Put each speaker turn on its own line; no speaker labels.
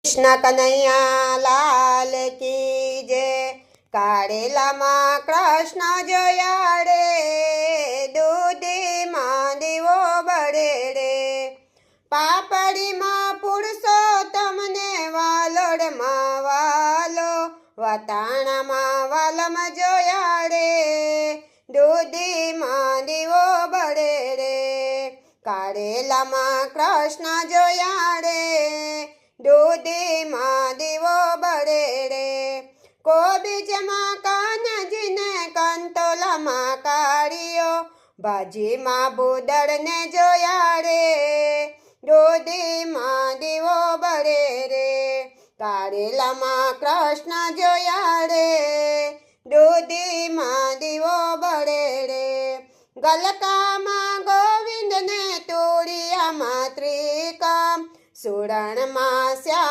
કૃષ્ણ કનૈયા લાલ કી જય। કાળેલામાં કૃષ્ણ જોયા રે, દૂધીમાં દીવો બળે રે। પાપડીમાં પુરુષોત્તમને વાલોડમાં વાલો, વટાણામાં વાલમ જોયા રે, દૂધીમાં દીવો બળે રે। કાળેલામાં કૃષ્ણ જોયા રે, દૂધીમાં દીવો બળે રે। કોબીજમાં કાનજીને, કંટોલામાં કાળીયો, ભાજીમાં ભૂદળને જોયા રે, દૂધીમાં દીવો બળે રે। કાળેલામાં કૃષ્ણ જોયા રે, દૂધીમાં દીવો બળે રે। ગલકામાં ગોવિંદને, તુળિયામાં ત્રિકમ, સુરણમાં શ્યામ।